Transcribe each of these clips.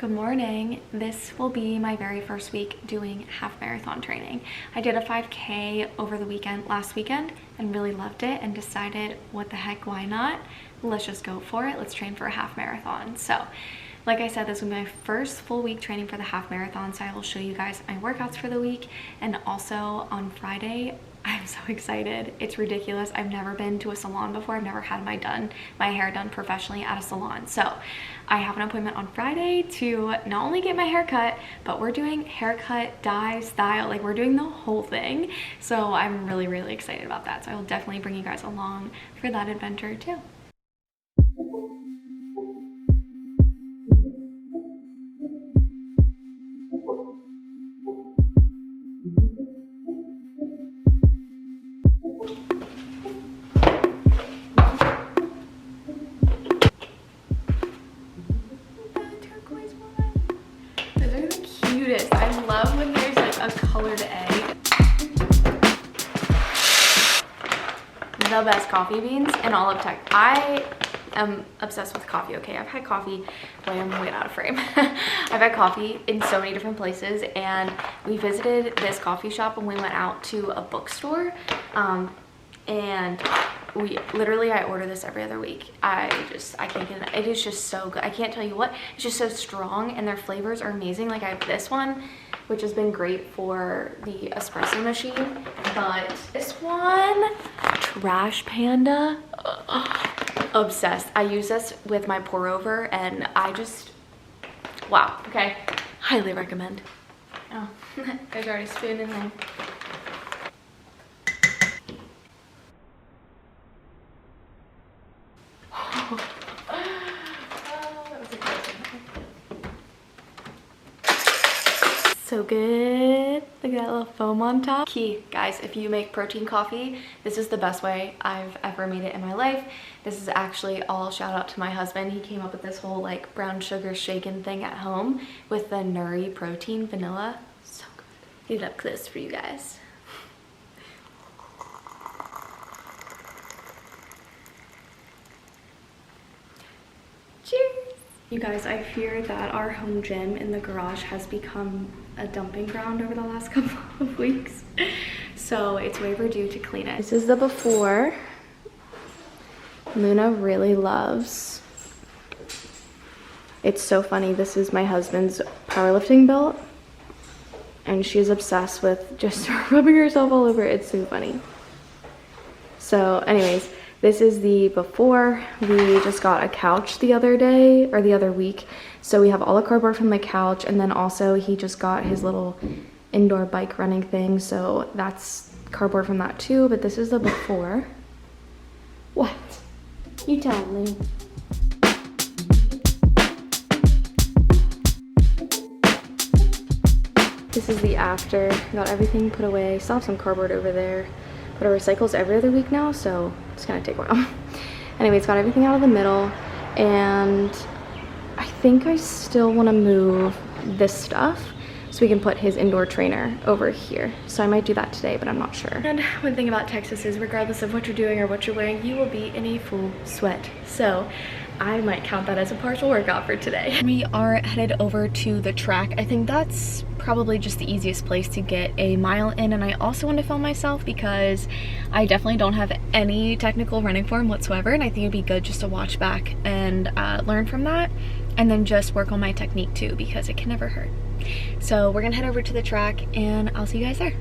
Good morning. This will be my very first week doing half marathon training. I did a 5K over the weekend, last weekend, and really loved it and decided, what the heck, why not? Let's just go for it. Let's train for a half marathon. So, like I said, this will be my first full week training for the half marathon, so I will show you guys my workouts for the week. And also on Friday, I'm so excited. It's ridiculous. I've never been to a salon before. I've never had my hair done professionally at a salon. So I have an appointment on Friday to not only get my hair cut, but we're doing haircut, dye, style, like we're doing the whole thing. So I'm really, really excited about that. So I will definitely bring you guys along for that adventure too. I love when there's like a colored egg. The best coffee beans in all of tech. I am obsessed with coffee, okay? I've had coffee, wait, I'm way out of frame. I've had coffee in so many different places, and we visited this coffee shop when we went out to a bookstore. And I order this every other week. I can't get it. It is just so good. I can't tell you what, it's just so strong, and their flavors are amazing. Like I have this one, which has been great for the espresso machine, but this one, Trash Panda, obsessed. I use this with my pour over, and wow, okay, highly recommend. Oh, there's already a spoon in there. So good. Look at that little foam on top. Key, guys, if you make protein coffee, this is the best way I've ever made it in my life. This is actually all shout out to my husband. He came up with this whole like brown sugar shaken thing at home with the Nuri protein vanilla. So good. Get it up close for you guys. Cheers. You guys, I fear that our home gym in the garage has become a dumping ground over the last couple of weeks. So it's way overdue to clean it. This is the before. Luna really loves. It's so funny. This is my husband's powerlifting belt, and she's obsessed with just rubbing herself all over it. It's so funny. So anyways, this is the before. We just got a couch the other day, or the other week. So we have all the cardboard from the couch, and then also he just got his little indoor bike running thing. So that's cardboard from that too, but this is the before. What? You tell me. This is the after. Got everything put away. Still have some cardboard over there. But it recycles every other week now, so it's gonna take a while. Anyway, it's got everything out of the middle, and I think I still want to move this stuff so we can put his indoor trainer over here. So I might do that today, but I'm not sure. And one thing about Texas is regardless of what you're doing or what you're wearing, you will be in a full sweat. So I might count that as a partial workout for today. We are headed over to the track. I think that's probably just the easiest place to get a mile in, and I also want to film myself because I definitely don't have any technical running form whatsoever, and I think it'd be good just to watch back and learn from that, and then just work on my technique too, because it can never hurt. So we're gonna head over to the track, and I'll see you guys there.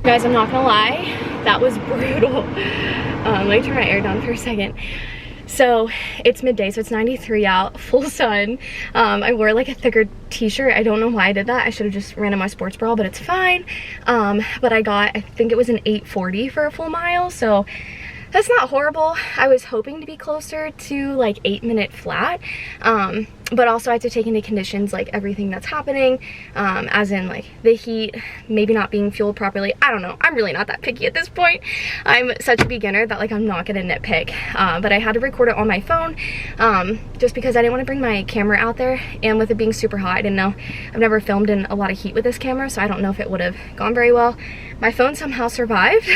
Guys, I'm not gonna lie, that was brutal. Let me turn my air down for a second. So it's midday, so it's 93 out, full sun. I wore like a thicker t-shirt. I don't know why I did that. I should have just ran in my sports bra, but it's fine. But I think it was an 8:40 for a full mile, so that's not horrible. I was hoping to be closer to like 8-minute flat, but also I have to take into conditions like everything that's happening, as in like the heat, maybe not being fueled properly. I don't know. I'm really not that picky at this point. I'm such a beginner that like I'm not gonna nitpick, but I had to record it on my phone, just because I didn't want to bring my camera out there, and with it being super hot, I didn't know. I've never filmed in a lot of heat with this camera, so I don't know if it would have gone very well. My phone somehow survived.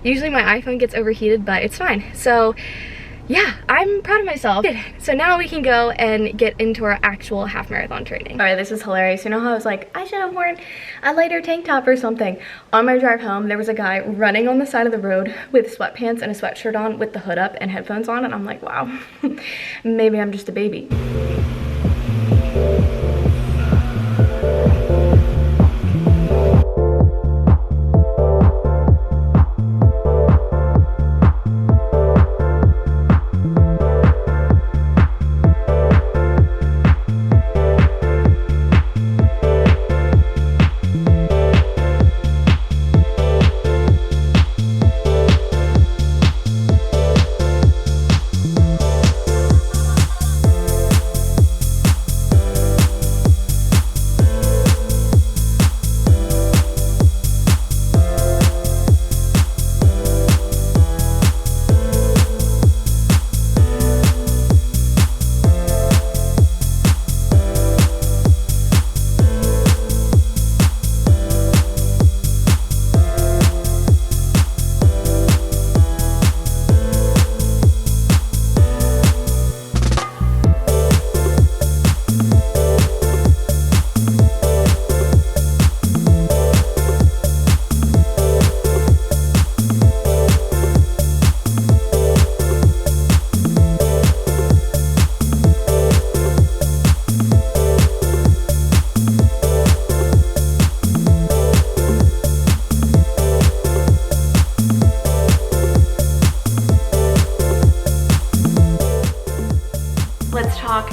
Usually my iPhone gets overheated, but it's fine. So yeah, I'm proud of myself. So now we can go and get into our actual half marathon training. All right, this is hilarious. You know how I was like, I should have worn a lighter tank top or something. On my drive home, there was a guy running on the side of the road with sweatpants and a sweatshirt on with the hood up and headphones on, and I'm like, wow, maybe I'm just a baby.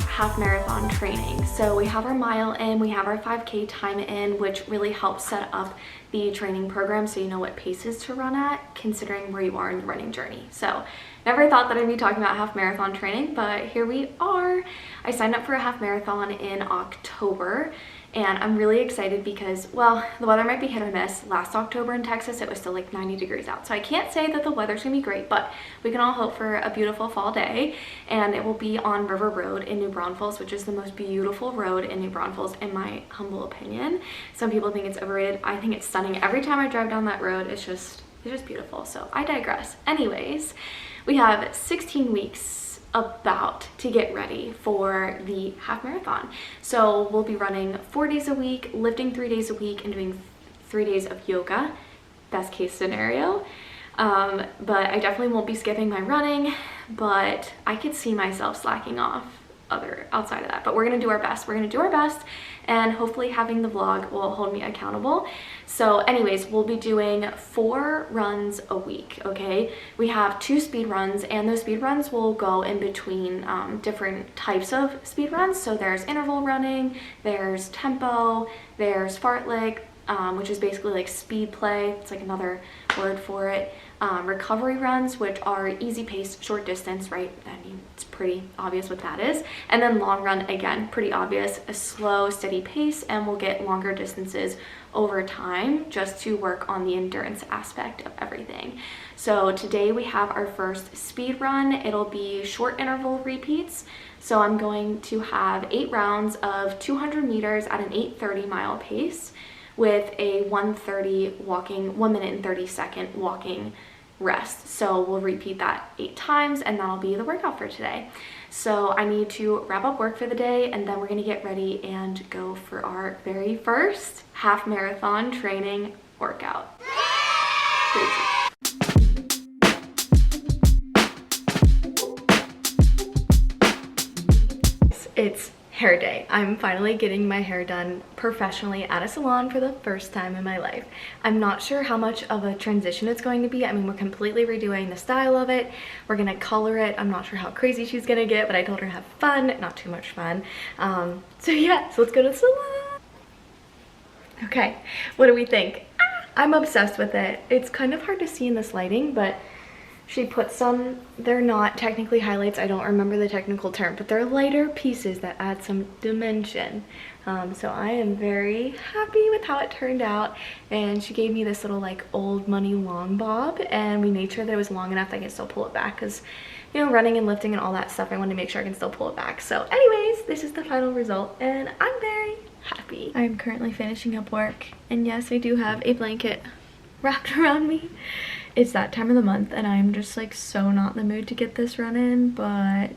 Half marathon training. So we have our mile in, we have our 5K time in, which really helps set up the training program so you know what paces to run at considering where you are in the running journey. So never thought that I'd be talking about half marathon training, but here we are. I signed up for a half marathon in October, and I'm really excited because, well, the weather might be hit or miss. Last October in Texas, it was still like 90 degrees out. So I can't say that the weather's gonna be great, but we can all hope for a beautiful fall day. And it will be on River Road in New Braunfels, which is the most beautiful road in New Braunfels, in my humble opinion. Some people think it's overrated. I think it's stunning. Every time I drive down that road, it's just beautiful. So I digress. Anyways, we have 16 weeks about to get ready for the half marathon. So we'll be running 4 days a week, lifting 3 days a week, and doing 3 days of yoga, best case scenario. But I definitely won't be skipping my running, but I could see myself slacking off outside of that. But we're gonna do our best. We're gonna do our best, and hopefully having the vlog will hold me accountable. So anyways, we'll be doing 4 runs a week, okay? We have 2 speed runs, and those speed runs will go in between different types of speed runs. So there's interval running, there's tempo, there's fartlek, which is basically like speed play. It's like another word for it. Recovery runs, which are easy pace, short distance, right? I mean, it's pretty obvious what that is. And then long run, again, pretty obvious, a slow, steady pace, and we'll get longer distances over time just to work on the endurance aspect of everything. So today we have our first speed run. It'll be short interval repeats. So I'm going to have 8 rounds of 200 meters at an 8:30 mile pace, with a 1 minute and 30 second walking rest. So we'll repeat that 8 times, and that'll be the workout for today. So I need to wrap up work for the day, and then we're gonna get ready and go for our very first half marathon training workout. Crazy. It's hair day. I'm finally getting my hair done professionally at a salon for the first time in my life. I'm not sure how much of a transition it's going to be. I mean, we're completely redoing the style of it. We're gonna color it. I'm not sure how crazy she's gonna get, but I told her to have fun, not too much fun. So yeah, so let's go to the salon. Okay, what do we think? I'm obsessed with it. It's kind of hard to see in this lighting, but she put some, they're not technically highlights, I don't remember the technical term, but they're lighter pieces that add some dimension. So I am very happy with how it turned out. And she gave me this little like old money long bob, and we made sure that it was long enough that I can still pull it back, because you know, running and lifting and all that stuff, I want to make sure I can still pull it back. So anyways, this is the final result, and I'm very happy. I'm currently finishing up work, and yes, I do have a blanket wrapped around me. it's that time of the month and I'm just like so not in the mood to get this run in, but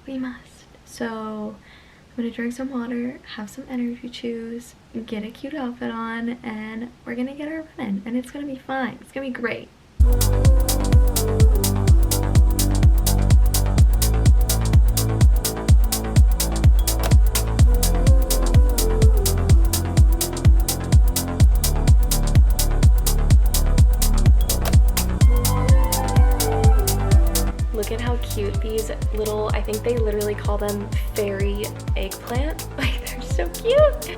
we must. So I'm gonna drink some water, have some energy chews, get a cute outfit on, and we're gonna get our run in, and it's gonna be fine. It's gonna be great. Look at how cute these little, I think they literally call them fairy eggplant. Like, they're so cute.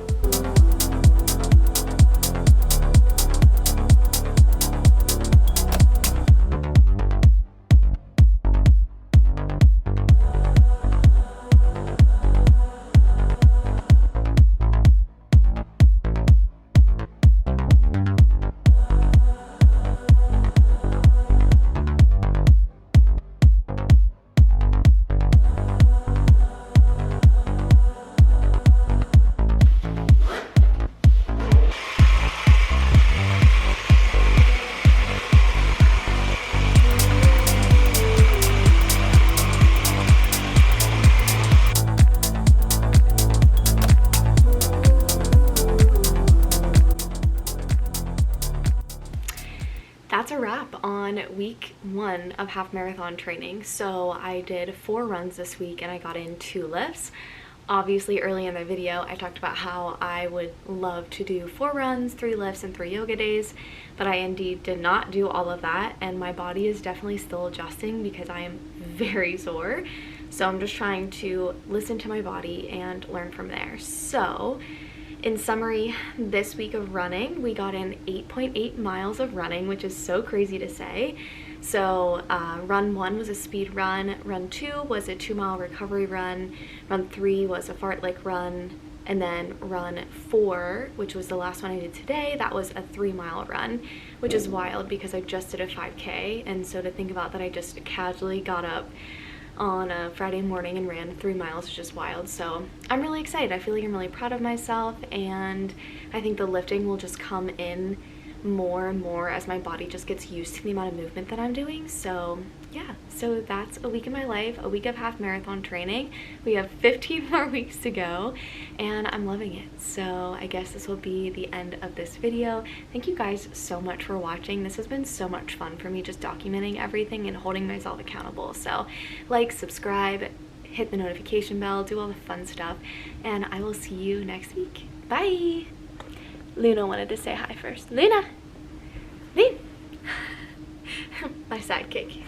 That's a wrap on week 1 of half marathon training. So I did 4 runs this week and I got in 2 lifts. Obviously early in the video I talked about how I would love to do 4 runs, 3 lifts, and 3 yoga days, but I indeed did not do all of that, and my body is definitely still adjusting because I am very sore. So I'm just trying to listen to my body and learn from there. So in summary, this week of running, we got in 8.8 miles of running, which is so crazy to say. So run 1 was a speed run, run 2 was a 2-mile recovery run, run 3 was a fartlek run, and then run 4, which was the last one I did today, that was a 3-mile run, which is wild because I just did a 5K. And so to think about that, I just casually got up on a Friday morning and ran 3 miles is just wild. So I'm really excited. I feel like I'm really proud of myself, and I think the lifting will just come in more and more as my body just gets used to the amount of movement that I'm doing. So yeah, so that's a week of my life, a week of half marathon training. We have 15 more weeks to go and I'm loving it. So I guess this will be the end of this video. Thank you guys so much for watching. This has been so much fun for me, just documenting everything and holding myself accountable. So like, subscribe, hit the notification bell, do all the fun stuff, and I will see you next week. Bye! Luna wanted to say hi first. Luna! Luna! My sidekick.